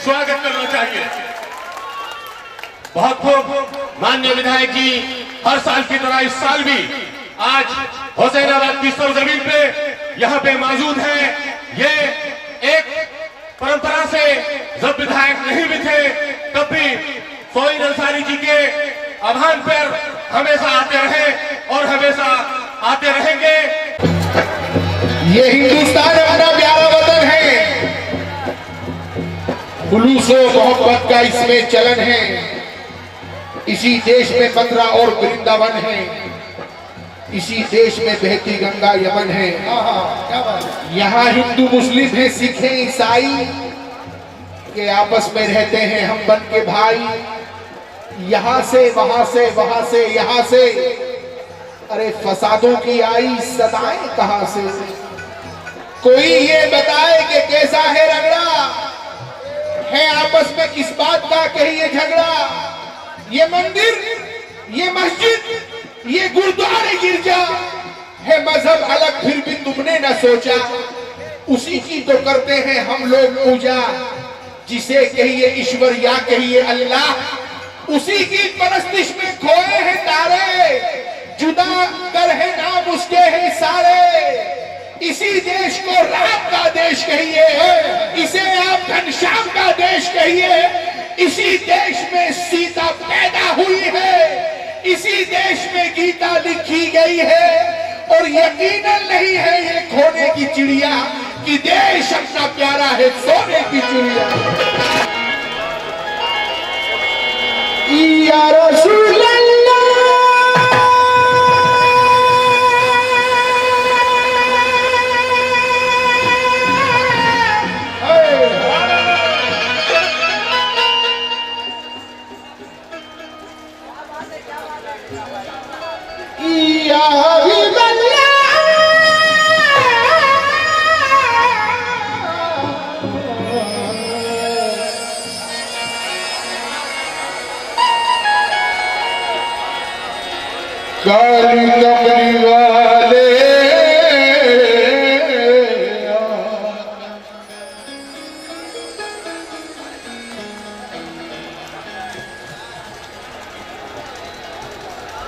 स्वागत करना चाहिए। बहुत खूब माननीय विधायक जी हर साल की तरह इस साल भी आज हुसैनाबाद की सरजमीन पे यहाँ पे मौजूद है। ये एक परंपरा से जब विधायक नहीं भी थे तब भी सोइन अंसारी जी के आह्वान पर हमेशा आते रहे और हमेशा आते रहेंगे। ये हिंदुस्तान अपना प्यारा वतन है, खुलूस और मोहब्बत का इसमें चलन है। इसी देश में मथुरा और वृंदावन है, इसी देश में बहती गंगा यमन है। यहाँ हिंदू मुस्लिम है, सिख है, ईसाई के आपस में रहते हैं हम बन के भाई। यहाँ से वहां से वहां से यहाँ से, अरे फसादों की आई सदाएं कहां से। कोई ये बताए कि कैसा है रगड़ा, है आपस में किस बात का कहीं ये झगड़ा। ये मंदिर, ये मस्जिद, ये गुरुद्वारे गिरजा है, मजहब अलग फिर भी तुमने न सोचा। उसी की तो करते हैं हम लोग पूजा, जिसे कहिए ईश्वर या कहिए अल्लाह। उसी की परस्तिश में खोए हैं तारे, जुदा कर है नाम उसके हैं सारे। इसी देश को रात का देश कहिए, इसे आप घनश्याम का देश कहिए। इसी देश में सीता पैदा हुई है, इसी देश में गीता लिखी गई है। और यकीनन नहीं है ये खोने की चिड़िया कि देश अपना प्यारा है सोने की चिड़िया। या रसूल अल्लाह काली कमली वाले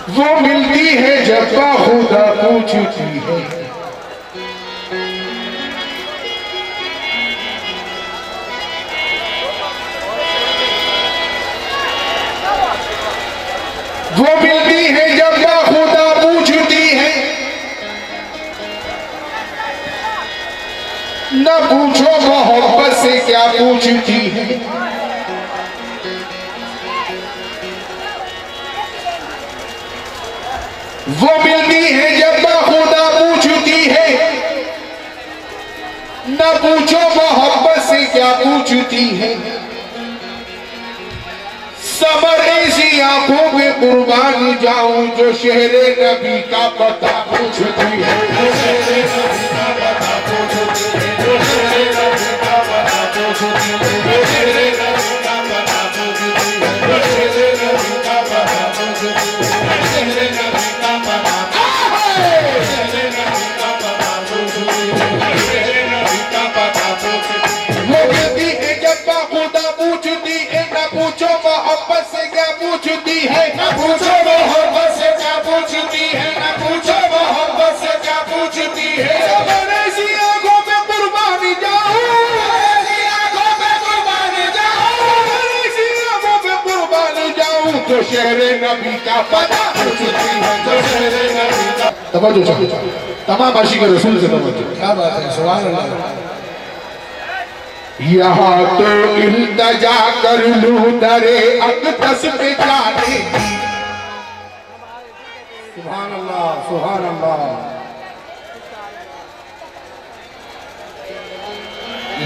वो मिलती है जब खुदा पूछती है। वो मिलती है जब खुदा पूछती है। न पूछो मोहब्बत से क्या पूछती है। वो मिलती है जब खुदा पूछती है। न पूछो मोहब्बत से क्या पूछती है। समर ऐसी आंखों में कुर्बान जाऊं जो शहरे नबी का पता पूछती है। जो शहरे नबी का पता पूछती है। जो शहरे नबी का पता पूछती है। जो शहरे नबी का पता पूछती है। जो शहरे नबी का पता पूछती है। शहरे नबी का पता शहरे नबी का पता पूछती है। शहरे नबी का पता पूछती है। वो कहती है जब खुदा पूछती है। न पूछो मोहब्बत से क्या पूछती है। न पूछो मोहब्बत से क्या पूछती है। न पूछो मोहब्बत से क्या पूछती है। ऐसी आंखों में कुर्बानी जाऊं, ऐसी आंखों में कुर्बानी जाऊं, ऐसी आंखों में कुर्बानी जाऊं जो शहरे नबी का पता पूछती है। जो शहरे नबी का तवज्जो तमाम आशिक रसूल से तवज्जो। क्या बात है, सुभान अल्लाह। यहाँ तो इल्तजा कर लूं दरे अक़दस पे जाने की। सुभान अल्लाह, सुभान अल्लाह।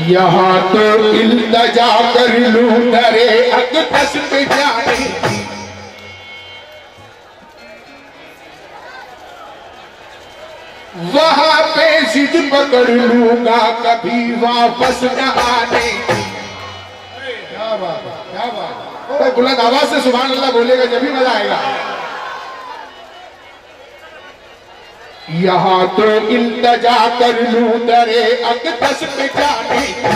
यहाँ तो इल्तजा कर लूं दरे अक़दस पे जाने की। वहां पे जिद पकड़ लूंगा कभी वापस न आने की। क्या बात है, क्या बात है। बुलंद आवाज से सुभान अल्लाह बोलेगा जब भी मजा आएगा। यहाँ तो इल्तजा कर लूं दरे अक़दस पे जाने की।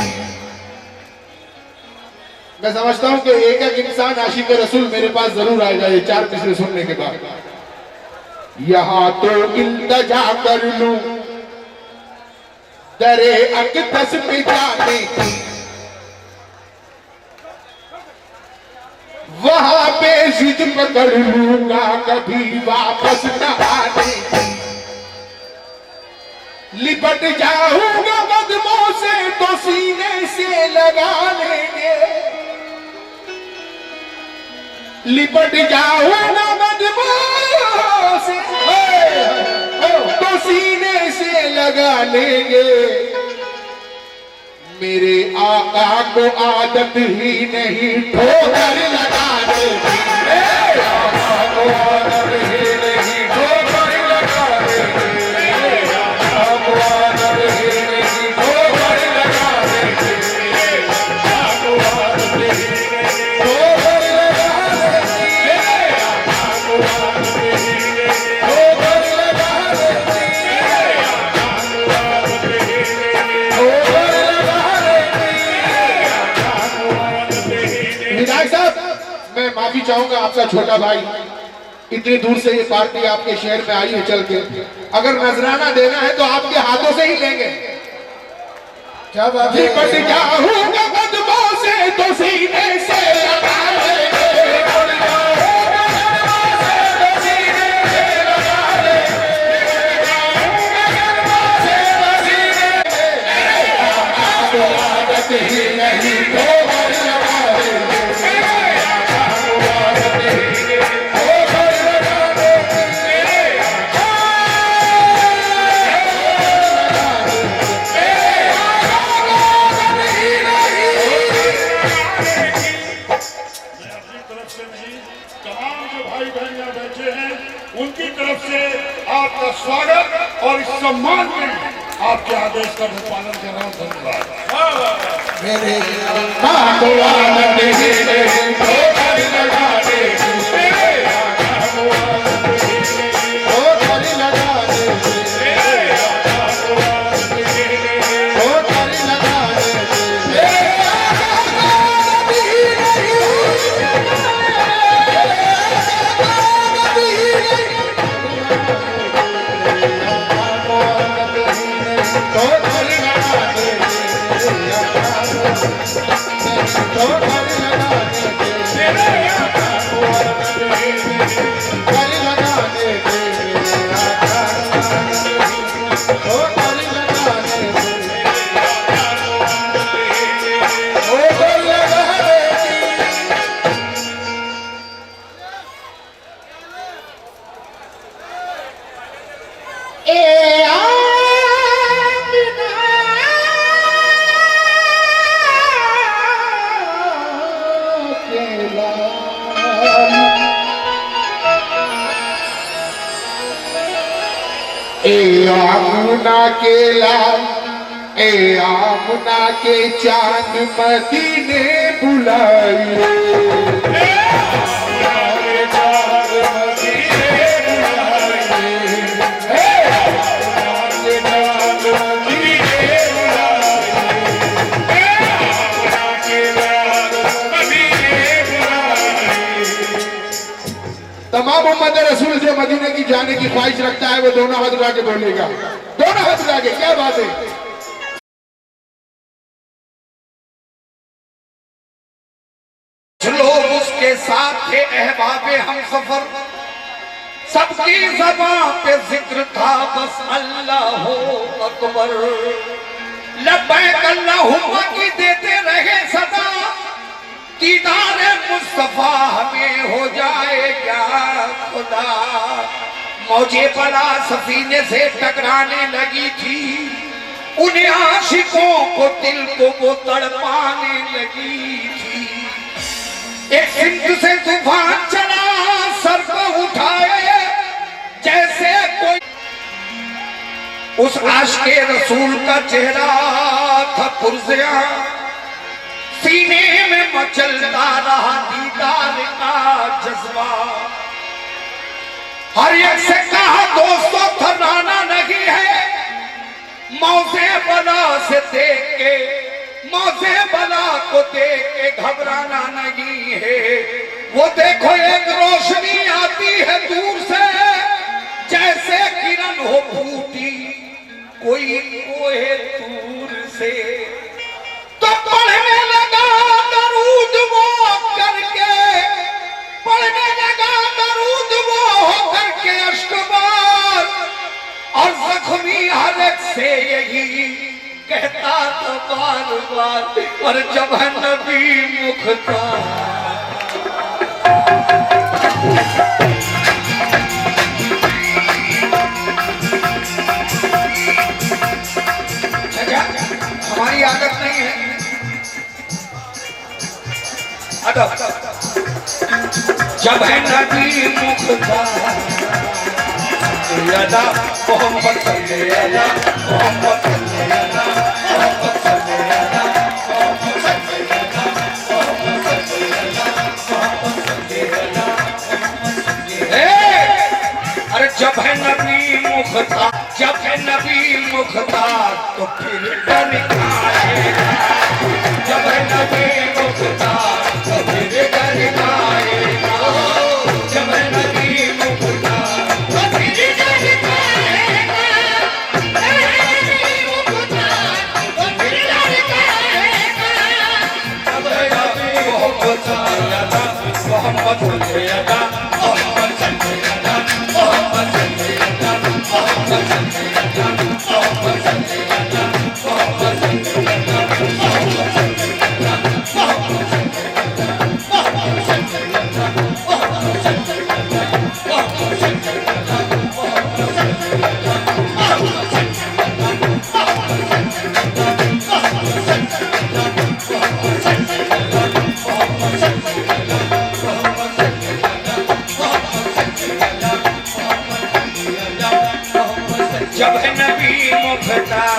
मैं समझता हूं कि एक एक इंसान आशिक रसूल मेरे पास जरूर आएगा ये 4 मिसरे सुनने के बाद। यहां तो इल्तजा कर लूं दरे अक़दस पे जाने की, वहां पे जिद पकड़ लूंगा कभी वापस न आने की। लिपट जाऊंगा कदमों से तो सीने से लगा लेंगे, लिपट जाऊंगा कदमों से तो सीने से लगा लेंगे। मेरे आका को आदत ही नहीं ठोकर लगाने की, मेरे आका को आदत ही नहीं ठोकर लगाने की, मेरे आका को आदत ही नहीं ठोकर लगाने की, मेरे आका को आदत ही नहीं ठोकर लगाने की, मेरे आका को आदत ही नहीं ठोकर लगाने की, मेरे आका को आदत ही नहीं ठोकर। विधायक साहब, मैं माफी चाहूंगा, आपका छोटा भाई इतनी दूर से ये पार्टी आपके शहर में आई है चल के, अगर नजराना देना है तो आपके हाथों से ही लेंगे। क्या बात है? लिपट जाऊंगा कदमों से तो सीने से लगा लेंगे, लिपट जाऊंगा कदमों से तो सीने से लगा लेंगे, कदमों से तो सीने से आदत ही नहीं ठोकर लगा लेंगे, उनकी तरफ से आपका स्वागत और इस सम्मान में आपके आदेश का मैं पालन कर रहा हूँ। धन्यवाद। मेरे आमुना के लाल, ए आमुना के चांद मदीने बुलाए, तमाम उम्मत रसूल से मदीने की जाने की ख्वाहिश रखता है वो दोनों हाथ उठा के बोलेगा, दोनों हाथ उठा के। क्या बात है? लोग उसके साथ थे अहबाबे हम सफर, सबकी ज़बान पे जिक्र था बस अल्लाह अकबर। लब्बैक अल्लाहुम्मा की देते रहे सदा, दीदार मुस्तफा हमें हो जाएगा खुदा। मौजे बला सफीने से टकराने लगी थी, उन्हें आशिकों को दिल को वो तड़पाने लगी थी। एक सिंध से तूफान चला, सर को उठाए जैसे कोई, उस आशिक़े रसूल का चेहरा था पुरज़िया, सीने में मचलता रहा दीदार का जज्बा। हर एक से कहा दोस्तों थराना नहीं है, मौजे बला से देख के, मौजे बला को देख के घबराना नहीं है। वो देखो एक रोशनी आती है दूर से, जैसे किरण हो फूटी कोई कोहे दूर से। तो पढ़ने लगा दरूद वो करके, पढ़ने लगा दरूद वो करके अश्कबार, और जख्मी हालत से यही कहता था बार बार, और जब है नबी मुख्तार। हमारी आदत नहीं है अदब। जब है नबी मुख्तार मोहम्मद अरे जब है नबी मुख्तार, जब है नबी मुख्तार तो फिर डर खाएगा। जब है नबी मुख्तार तो फिर डर खाएगा। जब है नबी मुख्तार तो फिर डर खाएगा। जब है नबी मुख्तार मोहम्मद जब है नबी मुख्तार,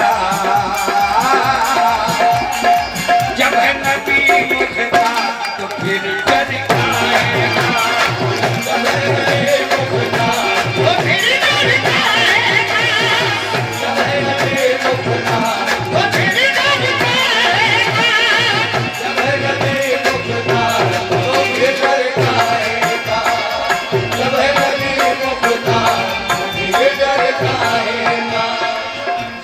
जब है नबी मुख्तार तो फिर डर खाएगा। जब है नबी मुख्तार तो फिर डर खाएगा। जब है नबी मुख्तार तो फिर डर खाएगा। जब है नबी मुख्तार तो फिर डर खाएगा। जब है नबी मुख्तार तो फिर डर खाएगा।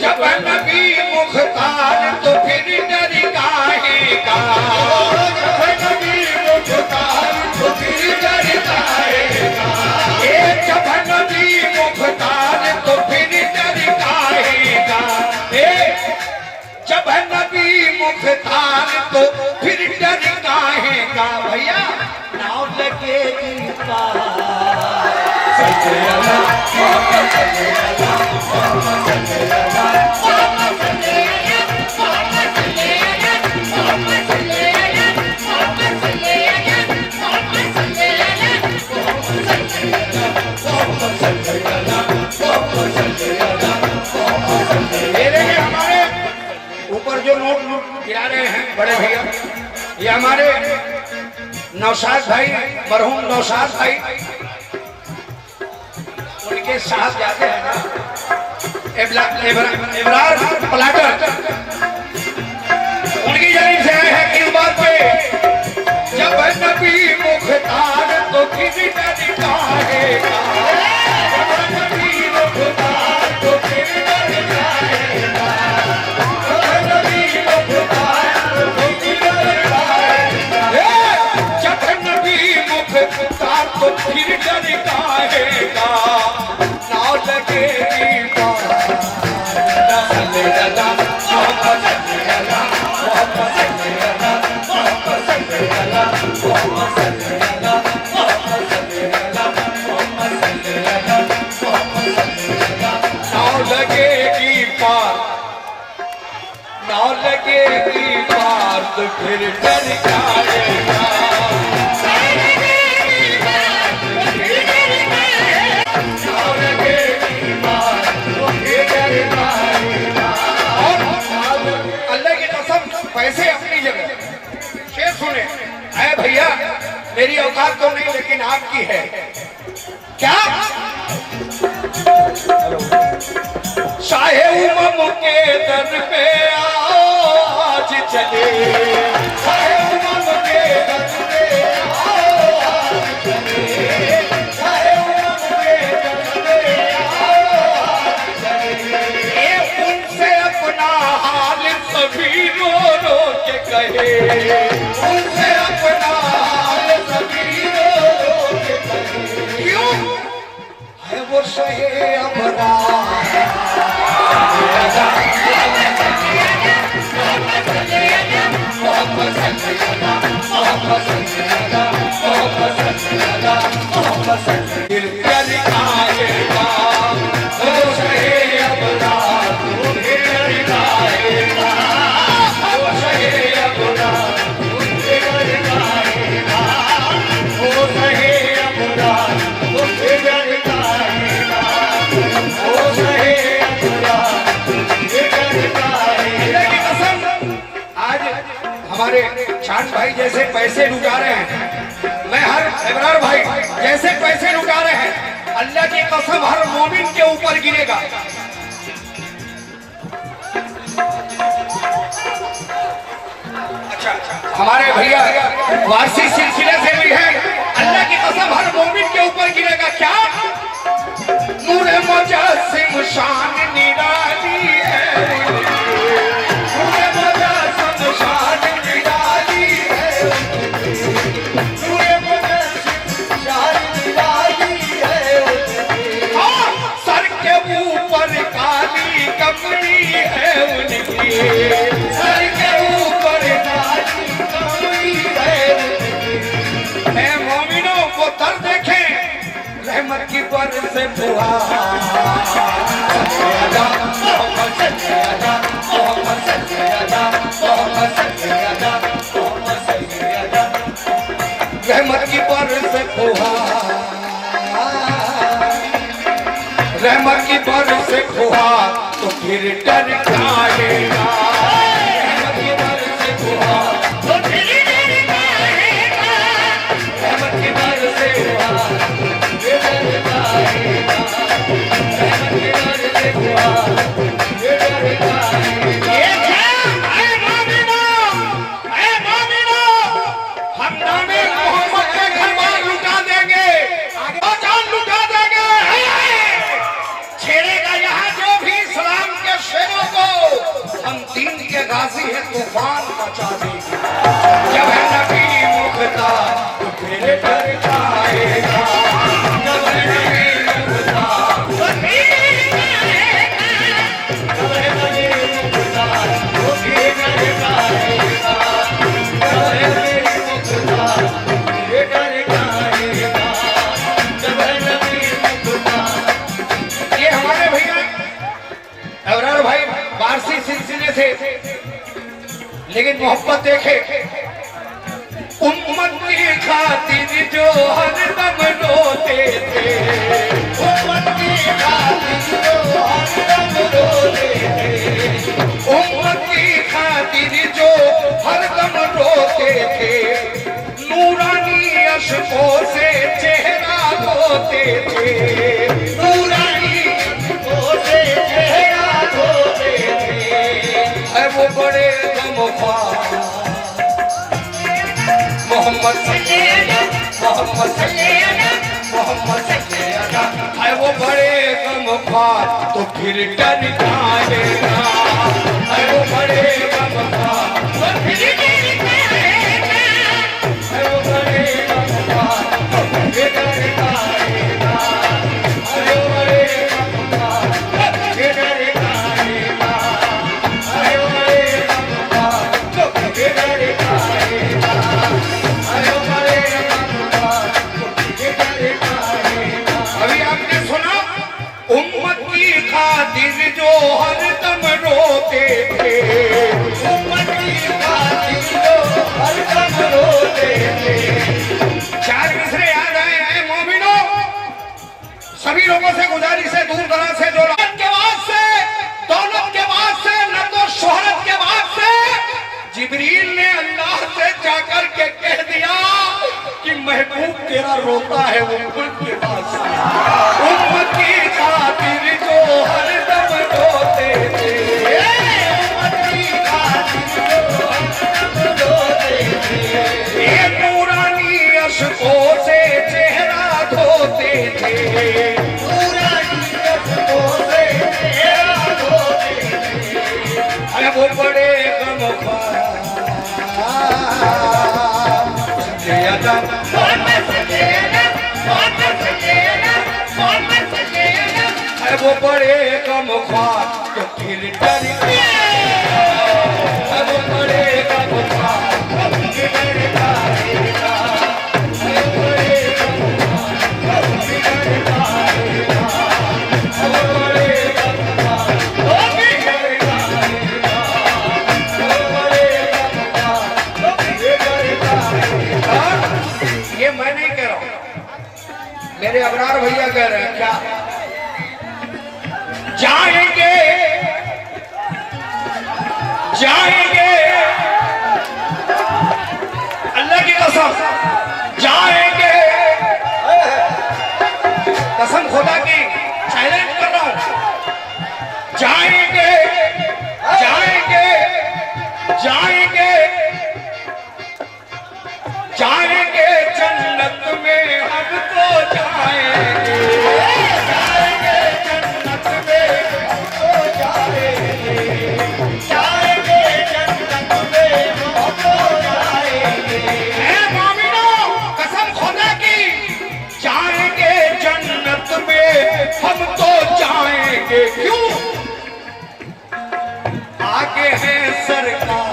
जब नबी मुख्तार तो फिर डर खाएगा। जब नबी मुख्तार तो फिर डर खाएगा। जब नबी मुख्तार तो फिर डर खाएगा। जब नबी मुख्तार तो फिर डर खाएगा। भैया नाव लगेगी पार। हमारे ऊपर जो नोट गिरा रहे हैं बड़े भैया, ये हमारे नौशाद भाई, मरहूम नौशाद भाई, उनके साथ जाते हैं ना इब्रार प्लाटर, उनकी जानिब से आए हैं किस बात पे। जब नबी मुख्तार तो फिर डर खाएगा। जब नबी मुख्तार तो फिर डर खाएगा। जब नबी मुख्तार तो फिर डर खाएगा। जब नबी मुख्तार तो फिर डर खाएगा। नाव लगेगी पार। नाव लगेगी पार तो फिर डर खाएगा। नाव लगेगी पार तो फिर डर खाएगा। अल्लाह की कसम पैसे अपनी जगह, शेर सुने। अरे भैया मेरी औकात तो नहीं लेकिन आपकी है। क्या शाहे उमम के दर पे आज चले। के कहे, उनसे अपना हाल सभी रो के कहे। क्यों है वो सहे अपना दिल कर आएगा वो सहे अपना, दिल कर आएगा वो सहे अपना, दिल कर आएगा वो सहे अपना, दिल कर आएगा वो सहे अपना, दिल कर आएगा। कसम आज हमारे चांद भाई जैसे पैसे लुटा रहे हैं, मैं हर इब्रार भाई जैसे पैसे लुटा रहे हैं, अल्लाह की कसम हर मोमिन के ऊपर गिरेगा। अच्छा हमारे भैया वारसी सिलसिले से भी है, अल्लाह की कसम हर मोमिन के ऊपर गिरेगा। क्या नूरे मुजस्सिम शान निराली है, नूरे मुजस्सिम शान निराली है, नूरे मुजस्सिम शान निराली है। सर के ऊपर काली कमरी है उनकी, सर के ऊपर काली कमरी है उनकी। ऐ मोमिनों को तर देखें, रहमत की बरस से रहमत की बरस से रहमत की बरस से तो फिर डर जाएगा, रहमत की बरस से तो फिर डर जाएगा, रहमत की बरस से हम नामे मोहम्मद के घरबार लुटा देंगे, जान लुटा देंगे। छेड़ेगा यहाँ जो भी इस्लाम के शेरों को, हम दीन के गाजी है तूफान मचा देंगे। जब है नबी मुक्ता तो फिर डर जाएगा, जब है नबी मुक्ता तो फिर जब है नबी मुक्ता तो फिर डर जाएगा, जब है नबी मुक्ता फिर डर जाएगा, जब है नबी मुक्ता। ये हमारे भैया अबरार भाई वारसी सिलसिले से, लेकिन मोहब्बत देखे उम्मत की खातिर जो हरदम रोते थे, उम्मत की खातिर जो हरदम रोते थे, उम्मत की खातिर जो हरदम रोते थे, नूरानी अश्कों से चेहरा धोते थे, नूरानी अश्कों से चेहरा धोते थे। है वो बड़े गमख्वार मोहम्मद मोहम्मद मोहम्मद है वो बड़े गमख्वार तो फिर डर जाएगा, है वो बड़े गमख्वार तो फिर डर जाएगा, है वो बड़े गमख्वार तो फिर डर जाएगा, है वो बड़े गमख्वार तो फिर डर जाएगा, है वो बड़े गमख्वार तो फिर डर जाएगा, है वो बड़े गमख्वार तो फिर डर जाएगा। अभी आपने सुना उम्मत की खातिर जो हरदम रोते थे, उम्मत की खातिर जो हरदम रोते थे। चार मिसरे याद आए हैं मोमिनो, सभी लोगों से गुजारिश है दूर दराज से, जो के बाद से दौलत के बाद से न तो शोहरत के बाद से, जिब्रील ने अल्लाह से जाकर के कह दिया कि महबूब तेरा रोता है उम्मत के पास, उम्मत की खातिर जो हरदम रोते थे, उम्मत की खातिर जो हरदम रोते थे, ये नूरानी अश्कों से चेहरा धोते थे, नूरानी अश्कों से चेहरा धोते थे। अरे वो बड़े गमख्वार बुखार तो फिर डर अब पड़ेगा बुखार अब फिर डरेगा अब पड़ेगा बुखार अब फिर डरेगा अब पड़ेगा बुखार अब फिर डरेगा अब पड़ेगा बुखार अब फिर डरेगा। ये मैं नहीं कह रहा हूं, मेरे अबरार भैया कह रहे हैं। क्या जाएंगे जाएंगे अल्लाह की कसम जाएंगे, कसम खुदा की चैलेंज कर रहा हूं, जाएंगे जाएंगे जाएंगे जाएंगे जन्नत में हम तो जाएंगे जाएंगे जन्नत में हम तो जाएंगे जाएंगे जन्नत में हम तो जाएंगे। ऐ मोमिनों कसम खुदा की जाएंगे जन्नत में हम तो जाएंगे। क्यों? आगे है सरकार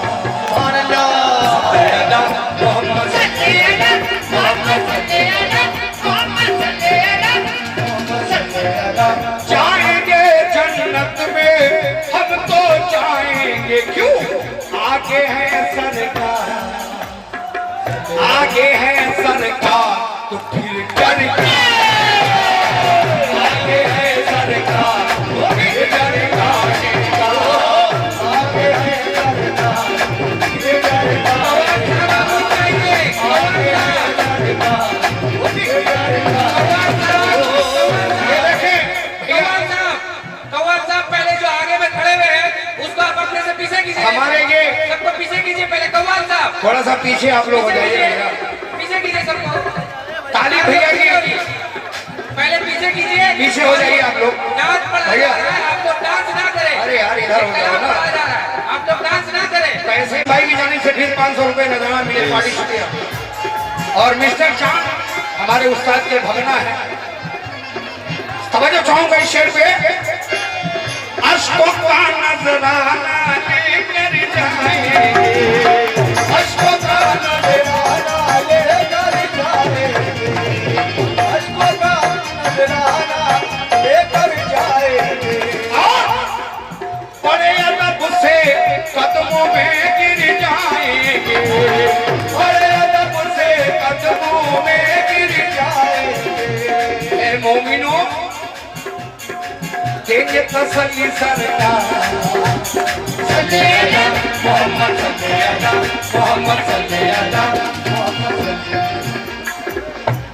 जाएंगे जन्नत में हम तो जाएंगे। क्यों? आगे है सरकार आगे है सरकार तो फिर डर क्या? आगे है सरकार तो फिर डरेगा आगे है सरकार तो फिर डरेगा आगे है सरकार तो फिर डरेगा। पहले जो आगे में खड़े हुए हैं उसको आप अपने से पीछे कीजिए, हमारे ये सबको पीछे कीजिए। पहले कव्वाल साहब थोड़ा सा पीछे आप लोग हो जाइए। पीछे कीजिए सबको, ताली भैया की पहले पीछे कीजिए, पीछे हो जाइए आप लोग। डांस पढ़ाया जा रहा है, आप लोग डांस ना करें। अरे यार इधर हो जाओ ना, पढ़ाया जा रहा है, आप लोग डांस ना करें। पैसे भाई की जाने से फिर 500 रुपए नजराना मिले पार्टी शुक्रिया। और मिस्टर चांद हमारे उस्ताद के भगना है, तवज्जो चाहूंगा इस शेर पे। अश्कों का नजराना लेकर जाएंगे अश्कों का नजराना लेकर जाएंगे अश्कों का नजराना लेकर जाएंगे। बड़े अदब से कदमों में गिर जाएंगे बड़े अदब से कदमों में गिर जाएंगे। ए मोमिनों देंगे तसल्ली सरकार मोहम्मद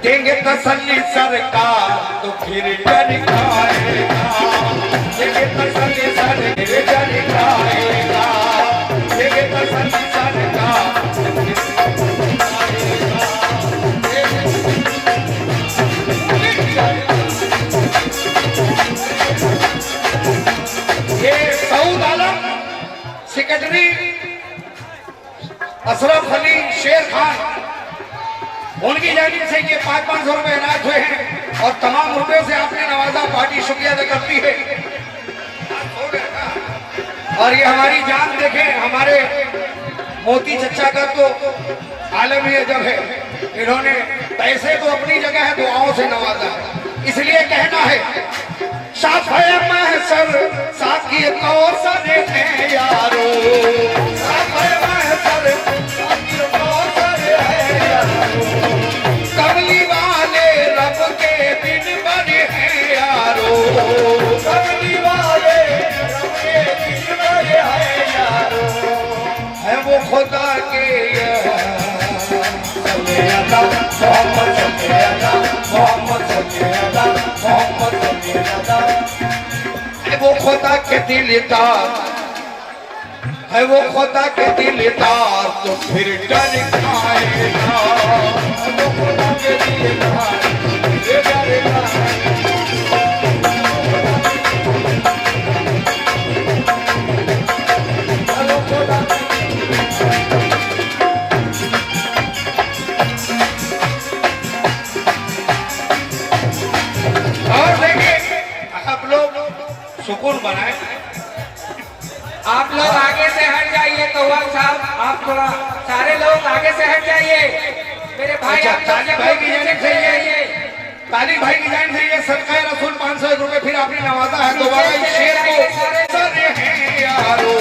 देंगे तसल्ली सरकार तो फिर डर खाएगा देंगे तसल्ली सरकार डर खाएगा देंगे तसल्ली सरकार ये सऊद आलम सेक्रेटरी अशरफ अली शेर खान उनकी जानिब से ये 500 रुपए इनायत हुए हैं और तमाम रुपयों से आपने नवाजा पार्टी शुक्रिया अदा करती है। और ये हमारी जान देखें, हमारे मोती चचा का तो आलम ही अजब है, इन्होंने पैसे तो अपनी जगह है, दुआओं से नवाजा। इसलिए कहना है साफ है महसर साकी कौसर है यारो साफ है महसर साकी कौसर है यारो कमली वाले रब के बिन बने हैं यारो कमली वाले रब के बिन बने हैं यारो है वो खुदा के मोहम्मद वो खुदा के दिलदार है वो खुदा के दिलदार तो फिर डर खाएगा वो खुदा के दिलदार फिर डरेगा। और देखिए आप लोग सुकून बनाए थोड़ा सारे लोग आगे से हट जाइए। मेरे भाई अच्छा, आप ताली भाई की जानिब से जाइए। ताली भाई की जान से ये सदका रसूल 500 रुपए फिर आपने नवाजा है। दोबारा इस शेर को सर है यारो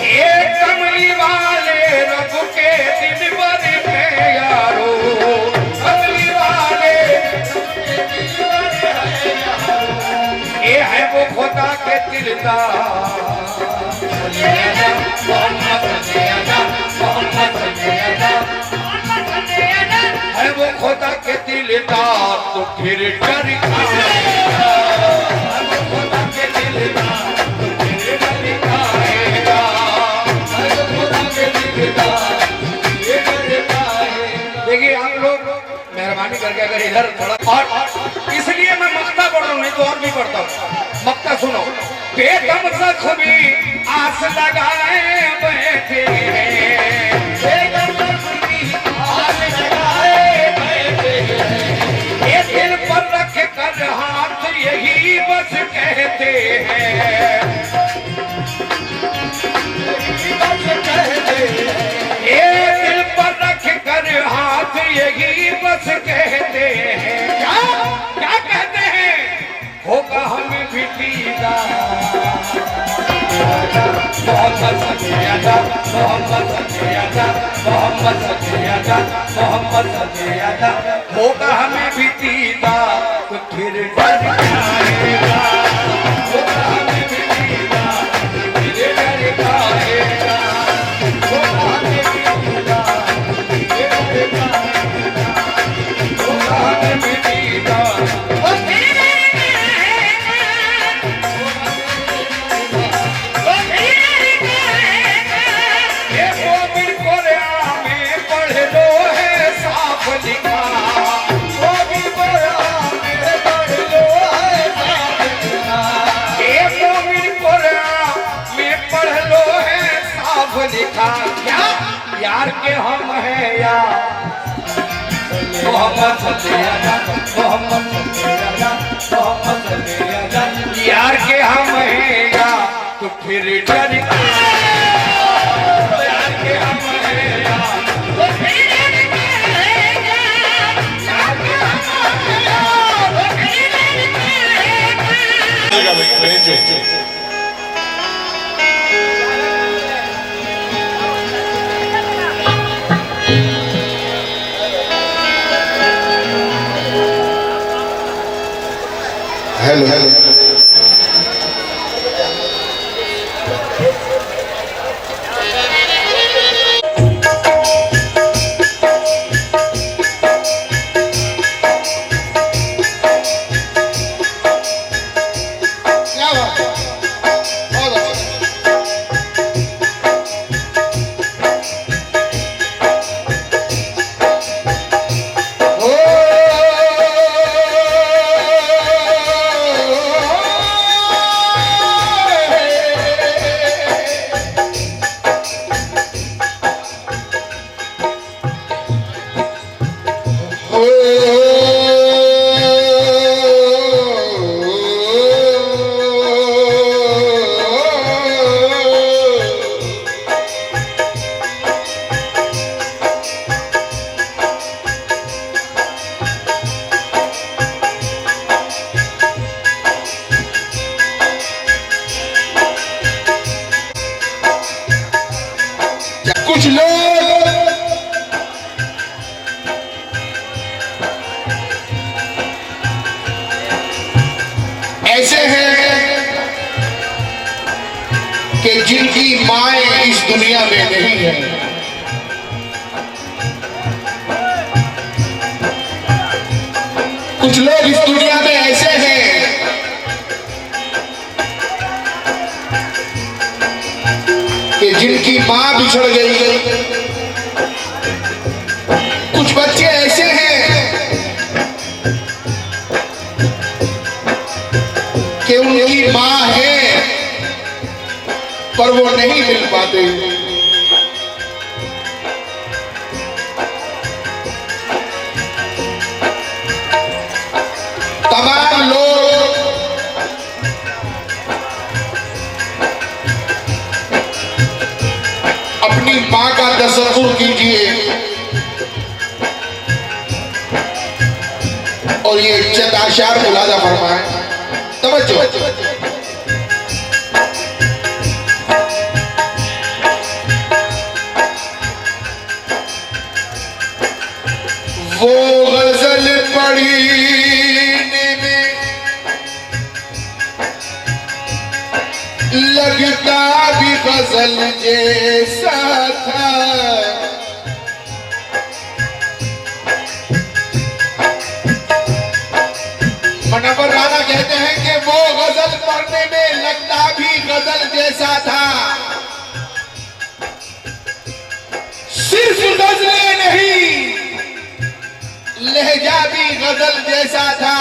ये कमली वाले रब के दिन भर के यारो, कमली वाले ये है वो खुदा के दिलदार। है वो खुदा के दिलदार तो फिर डर खाएगा। है वो खुदा के दिलदार तो फिर डर खाएगा। है वो खुदा के दिलदार ये डर खाएगा। देखिए आप लोग मेहरबानी करके अगर इधर थोड़ा, और इसलिए मैं मक्ता पढ़ रहा हूँ, नहीं तो और भी पढ़ता हूँ। मक्ता सुनो। बेदम जख्मी आस लगाए बैठे हैं, बेदम जख्मी आस लगाए बैठे हैं, ये दिल पर रख कर हाथ यही बस कहते हैं, यही बस कहते हैं, ये दिल पर रख कर हाथ यही बस कहते हैं। क्या क्या कहते हैं? होगा हमें भी दीदार। मोहम्मद सल्लल्लाहु मोहम्मद सल्लल्लाहु मोहम्मद सल्लल्लाहु मोहम्मद सल्लल्लाहु होगा हमें भी दीदार तो फिर डर जाएगा। होगा हमें भी दीदार तो फिर डर जाएगा। होगा हमें भी दीदार तो फिर डर जाएगा। होगा हमें भी दीदार। लिखा क्या यार के हम है यार मोहम्मद सल्लल्लाहु मोहम्मद सल्लल्लाहु मोहम्मद सल्लल्लाहु यार के हम है यार तो फिर डर यार के हम है यार तो फिर हेलो हेलो कुछ लोग ऐसे हैं कि जिनकी माएं इस दुनिया में नहीं है। कुछ लोग इस दुनिया में ऐसे हैं कि जिनकी मां बिछड़ गई। कुछ बच्चे ऐसे हैं कि उनकी मां है पर वो नहीं मिल पाते। और ये चंद आशार मुलाजा फरमाए। तवज्जो। वो गजल पढ़ने में लगता भी गजल जैसा था, मनवर राणा कहते हैं कि वो गजल पढ़ने में लगता भी गजल जैसा था। सिर्फ गजलें नहीं, लहजा भी गजल जैसा था।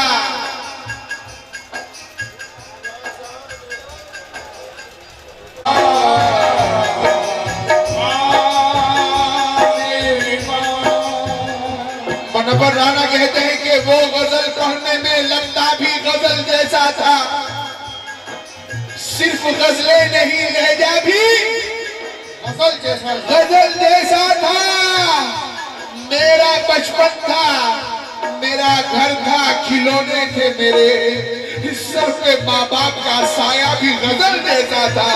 मनवर राणा कहते हैं कि वो गजल पढ़ने में लगता भी गजल जैसा था। सिर्फ गजलें नहीं, लहजा भी गजल जैसा था। मेरा बचपन था, मेरा घर था, खिलौने थे मेरे सर पे, माँ बाप का साया भी गजल जैसा था।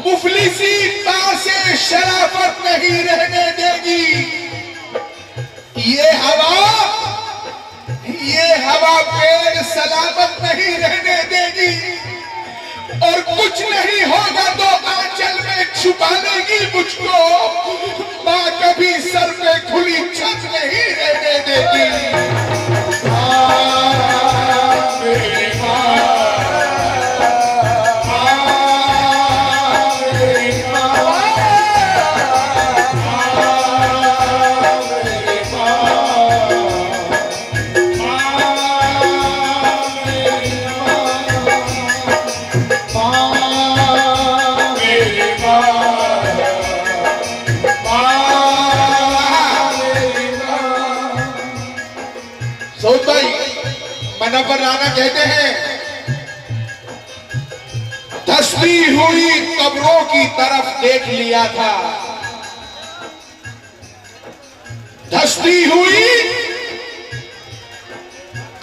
मुफलिसी से शराफत नहीं रहने देगी। ये हवा पेड़ सलामत नहीं रहने देगी। और कुछ नहीं होगा तो आंचल में छुपा लेगी मुझको। माँ कभी सर पे खुली छत नहीं रहने देगी। मनवर राणा कहते हैं, धंसती हुई कब्रों की तरफ देख लिया था। धंसती हुई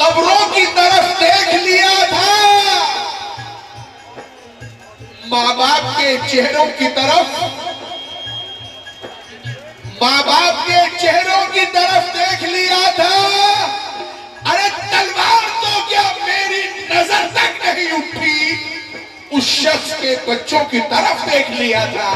कब्रों की तरफ देख लिया था। माँ बाप के चेहरों की तरफ, माँ बाप के चेहरों की तरफ देख लिया था। अरे तलवार तो क्या मेरी नजर तक नहीं उठी, उस शख्स के बच्चों की तरफ देख लिया था।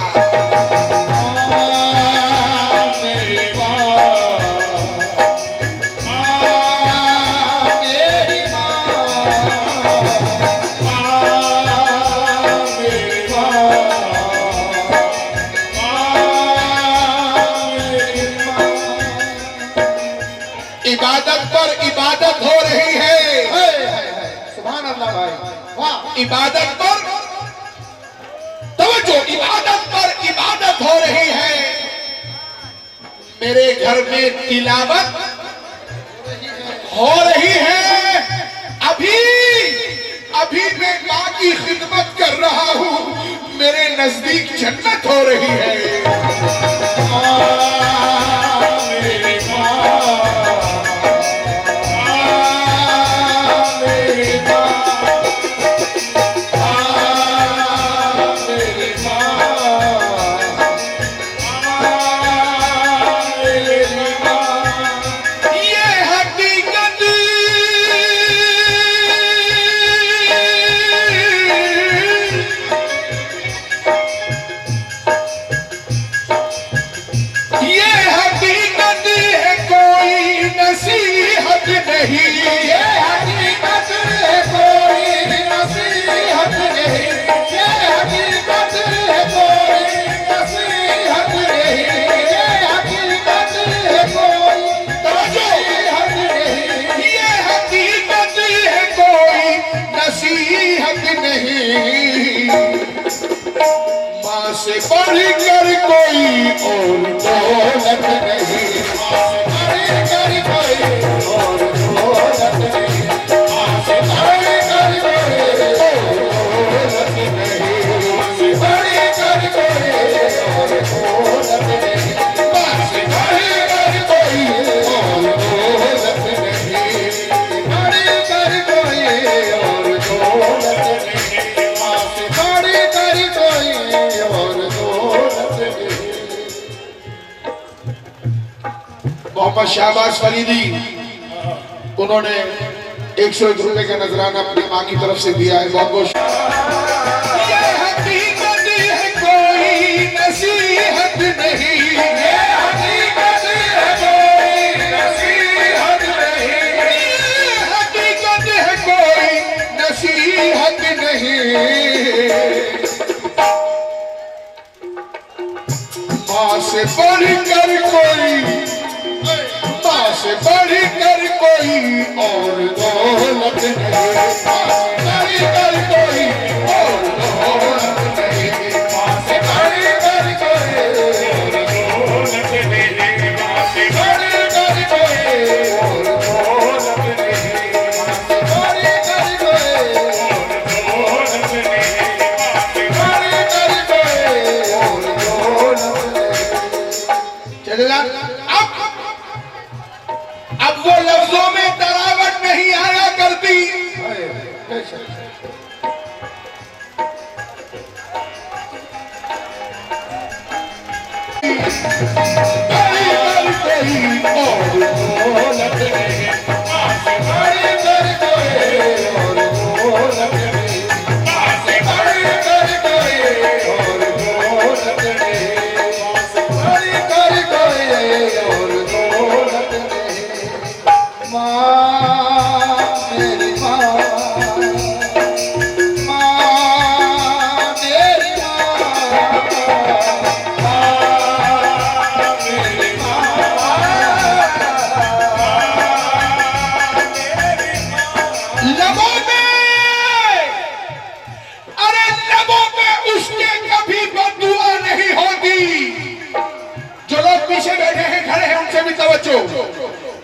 इबादत पर इबादत हो रही है। सुभान अल्लाह भाई, वाह। इबादत पर तवज्जो, इबादत पर इबादत हो रही है। मेरे घर में तिलावत हो रही है। अभी मैं माँ की खिदमत कर रहा हूँ। मेरे नजदीक जन्नत हो रही है। से बढ़ कर कोई और दौलत नहीं, माँ से बढ़ कर कोई और दौलत नहीं, माँ से बढ़ कर कोई और दौलत नहीं, माँ से बढ़ कर कोई और दौलत नहीं, माँ से बढ़ कर कोई और दौलत नहीं, बढ़ कर कोई और दौलत नहीं, माँ से बढ़ कर कोई और दौलत नहीं। मोहम्मद शहबाज फरीदी, उन्होंने 101 रुपए का नजराना अपनी मां की तरफ से दिया है। बहुत बहुत ये हकीकत है कोई नसीहत नहीं, ये हकीकत है कोई नसीहत नहीं, ये हकीकत है कोई नसीहत नहीं। माँ से बढ़ कर कोई, माँ से बढ़ कर कोई और दौलत नहीं, माँ से बढ़ कर कोई और दौलत नहीं, माँ से बढ़ कर कोई और दौलत नहीं, माँ से बढ़ कर कोई और दौलत नहीं, माँ से बढ़ कर कोई और दौलत नहीं, माँ से बढ़ कर कोई और दौलत नहीं। चलेगा अब वो लफ्जों में तरावट नहीं आया करती,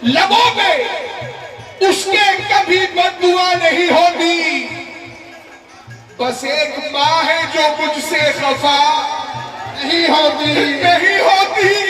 लबों पे उसके कभी बद्दुआ नहीं होती, बस एक माँ है जो मुझसे खफा नहीं होती, नहीं होती।